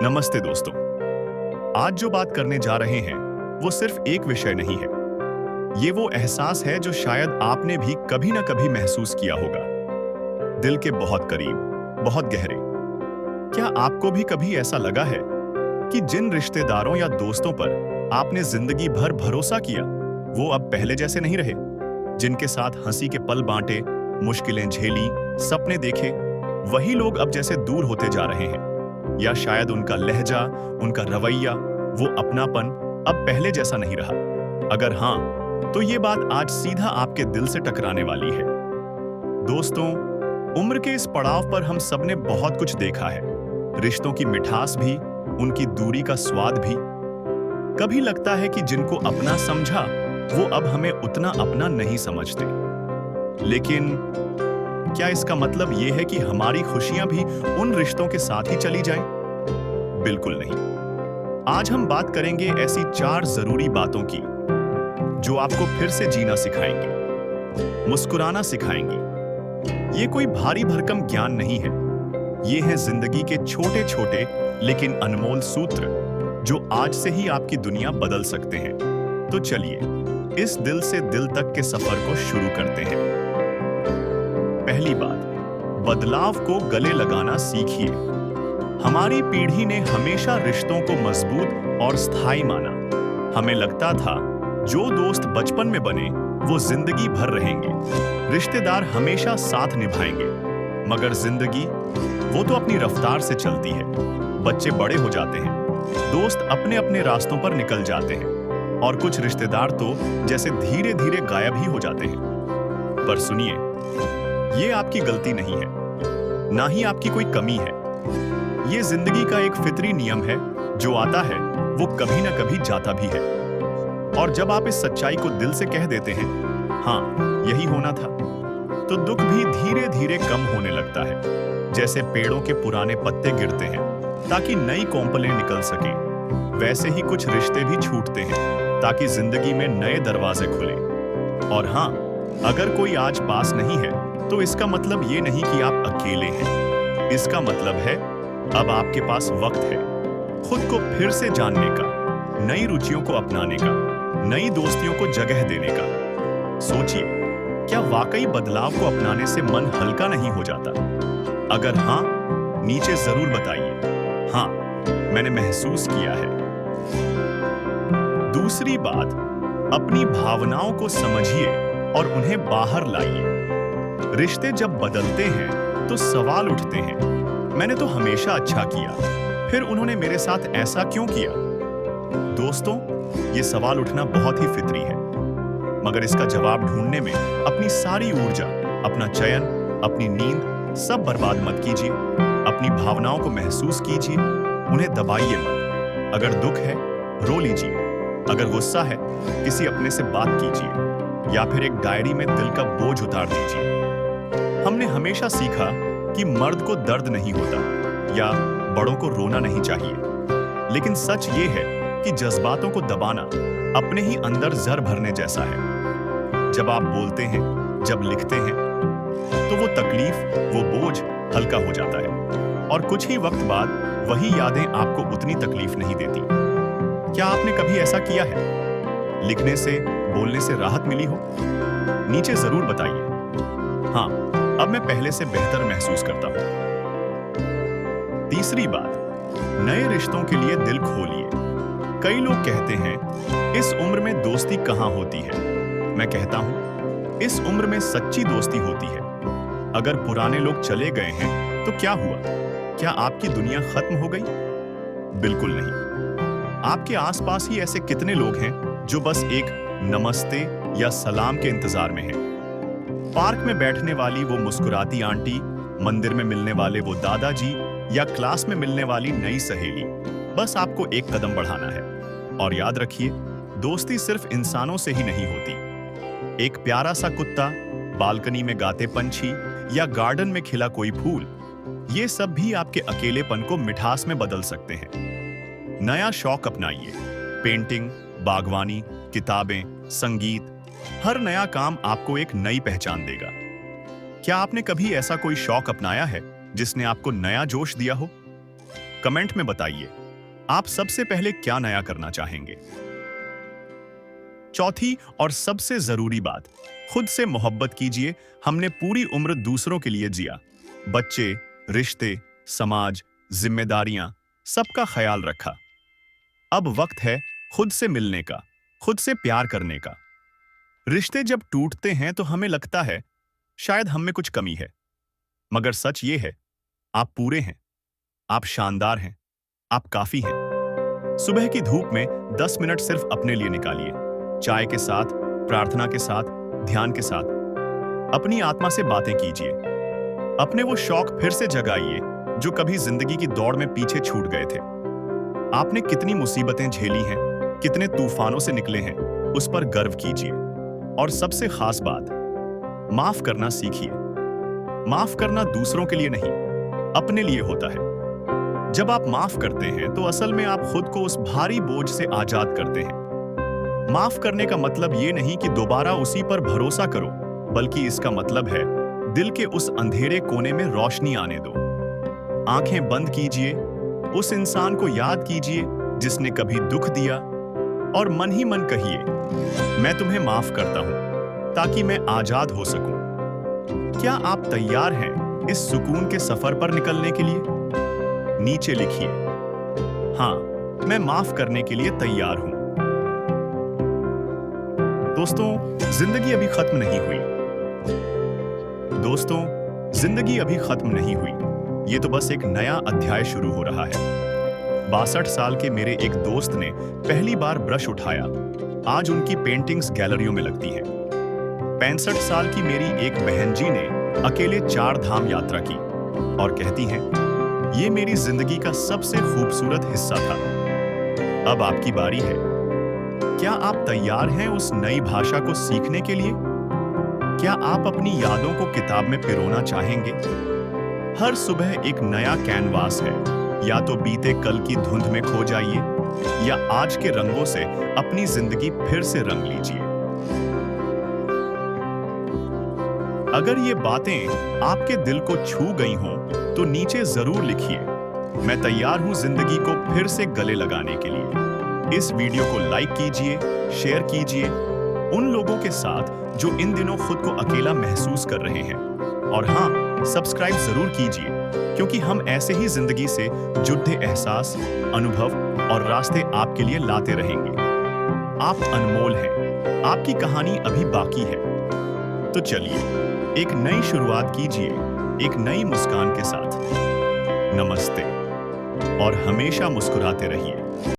नमस्ते दोस्तों। आज जो बात करने जा रहे हैं वो सिर्फ एक विषय नहीं है। ये वो एहसास है जो शायद आपने भी कभी ना कभी महसूस किया होगा। दिल के बहुत करीब, बहुत गहरे। क्या आपको भी कभी ऐसा लगा है कि जिन रिश्तेदारों या दोस्तों पर आपने जिंदगी भर भरोसा किया वो अब पहले जैसे नहीं रहे? जिनके साथ हंसी के पल बांटे, मुश्किलें झेली, सपने देखे, वही लोग अब जैसे दूर होते जा रहे हैं। या शायद उनका लहजा, उनका रवैया, वो अपनापन अब पहले जैसा नहीं रहा। अगर हाँ, तो ये बात आज सीधा आपके दिल से टकराने वाली है। दोस्तों, उम्र के इस पड़ाव पर हम सबने बहुत कुछ देखा है। रिश्तों की मिठास भी, उनकी दूरी का स्वाद भी। कभी लगता है कि जिनको अपना समझा वो अब हमें उतना अपना नहीं समझते। लेकिन क्या इसका मतलब यह है कि हमारी खुशियां भी उन रिश्तों के साथ ही चली जाएं? बिल्कुल नहीं। आज हम बात करेंगे ऐसी 4 जरूरी बातों की जो आपको फिर से जीना सिखाएंगे, मुस्कुराना सिखाएंगे। ये कोई भारी भरकम ज्ञान नहीं है। ये है जिंदगी के छोटे छोटे लेकिन अनमोल सूत्र जो आज से ही आपकी दुनिया बदल सकते हैं। तो चलिए इस दिल से दिल तक के सफर को शुरू करते हैं। पहली बात, बदलाव को गले लगाना सीखिए। हमारी पीढ़ी ने हमेशा रिश्तों को मजबूत और स्थायी माना। हमें लगता था जो दोस्त बचपन में बने वो जिंदगी भर रहेंगे, रिश्तेदार हमेशा साथ निभाएंगे। मगर जिंदगी वो तो अपनी रफ्तार से चलती है। बच्चे बड़े हो जाते हैं, दोस्त अपने अपने रास्तों पर निकल जाते हैं और कुछ रिश्तेदार तो जैसे धीरे धीरे गायब ही हो जाते हैं। पर सुनिए, ये आपकी गलती नहीं है, ना ही आपकी कोई कमी है। ये जिंदगी का एक फितरी नियम है, जो आता है वो कभी ना कभी जाता भी है। और जब आप इस सच्चाई को दिल से कह देते हैं, हाँ यही होना था, तो दुख भी धीरे धीरे कम होने लगता है। जैसे पेड़ों के पुराने पत्ते गिरते हैं ताकि नई कोंपलें निकल सकें, वैसे ही कुछ रिश्ते भी छूटते हैं ताकि जिंदगी में नए दरवाजे खुले। और हाँ, अगर कोई आज पास नहीं है तो इसका मतलब ये नहीं कि आप अकेले हैं। इसका मतलब है अब आपके पास वक्त है खुद को फिर से जानने का, नई रुचियों को अपनाने का, नई दोस्तियों को जगह देने का। सोचिए, क्या वाकई बदलाव को अपनाने से मन हल्का नहीं हो जाता? अगर हाँ, नीचे जरूर बताइए, हाँ मैंने महसूस किया है। दूसरी बात, अपनी भावनाओं को समझिए और उन्हें बाहर लाइए। रिश्ते जब बदलते हैं तो सवाल उठते हैं, मैंने तो हमेशा अच्छा किया, फिर उन्होंने मेरे साथ ऐसा क्यों किया? दोस्तों, ये सवाल उठना बहुत ही फितरी है, मगर इसका जवाब ढूंढने में अपनी सारी ऊर्जा, अपना चयन, अपनी नींद सब बर्बाद मत कीजिए। अपनी भावनाओं को महसूस कीजिए, उन्हें दबाइए मत। अगर दुख है, रो लीजिए। अगर गुस्सा है, किसी अपने से बात कीजिए या फिर एक डायरी में दिल का बोझ उतार दीजिए। हमने हमेशा सीखा कि मर्द को दर्द नहीं होता या बड़ों को रोना नहीं चाहिए, लेकिन सच ये है कि जज्बातों को दबाना अपने ही अंदर जहर भरने जैसा है। जब आप बोलते हैं, जब लिखते हैं, तो वो तकलीफ, वो बोझ हल्का हो जाता है और कुछ ही वक्त बाद वही यादें आपको उतनी तकलीफ नहीं देती। क्या आपने कभी ऐसा किया है? लिखने से, बोलने से राहत मिली हो? नीचे जरूर बताइए। हाँ, अब मैं पहले से बेहतर महसूस करता हूं। तीसरी बात, नए रिश्तों के लिए दिल खोलिए। कई लोग कहते हैं इस उम्र में दोस्ती कहां होती है। मैं कहता हूं इस उम्र में सच्ची दोस्ती होती है। अगर पुराने लोग चले गए हैं तो क्या हुआ? क्या आपकी दुनिया खत्म हो गई? बिल्कुल नहीं। आपके आसपास ही ऐसे कितने लोग हैं जो बस एक नमस्ते या सलाम के इंतजार में हैं। पार्क में बैठने वाली वो मुस्कुराती आंटी, मंदिर में मिलने वाले वो दादाजी या क्लास में मिलने वाली नई सहेली, बस आपको एक कदम बढ़ाना है। और याद रखिए, दोस्ती सिर्फ इंसानों से ही नहीं होती। एक प्यारा सा कुत्ता, बालकनी में गाते पंछी या गार्डन में खिला कोई फूल, ये सब भी आपके अकेलेपन को मिठास में बदल सकते हैं। नया शौक अपनाइए, पेंटिंग, बागवानी, किताबें, संगीत। हर नया काम आपको एक नई पहचान देगा। क्या आपने कभी ऐसा कोई शौक अपनाया है जिसने आपको नया जोश दिया हो? कमेंट में बताइए, आप सबसे पहले क्या नया करना चाहेंगे। चौथी और सबसे जरूरी बात, खुद से मोहब्बत कीजिए। हमने पूरी उम्र दूसरों के लिए जिया, बच्चे, रिश्ते, समाज, जिम्मेदारियां, सबका ख्याल रखा। अब वक्त है खुद से मिलने का, खुद से प्यार करने का। रिश्ते जब टूटते हैं तो हमें लगता है शायद हम में कुछ कमी है, मगर सच ये है, आप पूरे हैं, आप शानदार हैं, आप काफी हैं। सुबह की धूप में 10 मिनट सिर्फ अपने लिए निकालिए, चाय के साथ, प्रार्थना के साथ, ध्यान के साथ। अपनी आत्मा से बातें कीजिए, अपने वो शौक फिर से जगाइए जो कभी जिंदगी की दौड़ में पीछे छूट गए थे। आपने कितनी मुसीबतें झेली हैं, कितने तूफानों से निकले हैं, उस पर गर्व कीजिए। और सबसे खास बात, माफ करना सीखिए। माफ करना दूसरों के लिए नहीं, अपने लिए होता है। जब आप माफ करते हैं तो असल में आप खुद को उस भारी बोझ से आजाद करते हैं। माफ करने का मतलब ये नहीं कि दोबारा उसी पर भरोसा करो, बल्कि इसका मतलब है दिल के उस अंधेरे कोने में रोशनी आने दो। आंखें बंद कीजिए, उस इंसान को याद कीजिए जिसने कभी दुख दिया, और मन ही मन कहिए, मैं तुम्हें माफ करता हूं ताकि मैं आजाद हो सकूं। क्या आप तैयार हैं इस सुकून के सफर पर निकलने के लिए? नीचे लिखिए, हां, मैं माफ करने के लिए तैयार हूं। दोस्तों, जिंदगी अभी खत्म नहीं हुई। दोस्तों, जिंदगी अभी खत्म नहीं हुई। ये तो बस एक नया अध्याय शुरू हो रहा है। 62 साल के मेरे एक दोस्त ने पहली बार ब्रश उठाया। आज उनकी पेंटिंग्स गैलरियों में लगती हैं। 65 साल की मेरी एक बहन जी ने अकेले 4 धाम यात्रा की और कहती हैं, ये मेरी जिंदगी का सबसे खूबसूरत हिस्सा था। अब आपकी बारी है। क्या आप तैयार हैं उस नई भाषा को सीखने के लिए? क्या आप अपनी यादों को किताब में पिरोना चाहेंगे? हर सुबह एक नया कैनवास है। या तो बीते कल की धुंध में खो जाइए, या आज के रंगों से अपनी जिंदगी फिर से रंग लीजिए। अगर ये बातें आपके दिल को छू गई हों, तो नीचे जरूर लिखिए, मैं तैयार हूं जिंदगी को फिर से गले लगाने के लिए। इस वीडियो को लाइक कीजिए, शेयर कीजिए उन लोगों के साथ जो इन दिनों खुद को अकेला महसूस कर रहे हैं। और हाँ, सब्सक्राइब जरूर कीजिए, क्योंकि हम ऐसे ही जिंदगी से जुड़े एहसास, अनुभव और रास्ते आपके लिए लाते रहेंगे। आप अनमोल हैं, आपकी कहानी अभी बाकी है। तो चलिए, एक नई शुरुआत कीजिए, एक नई मुस्कान के साथ। नमस्ते, और हमेशा मुस्कुराते रहिए।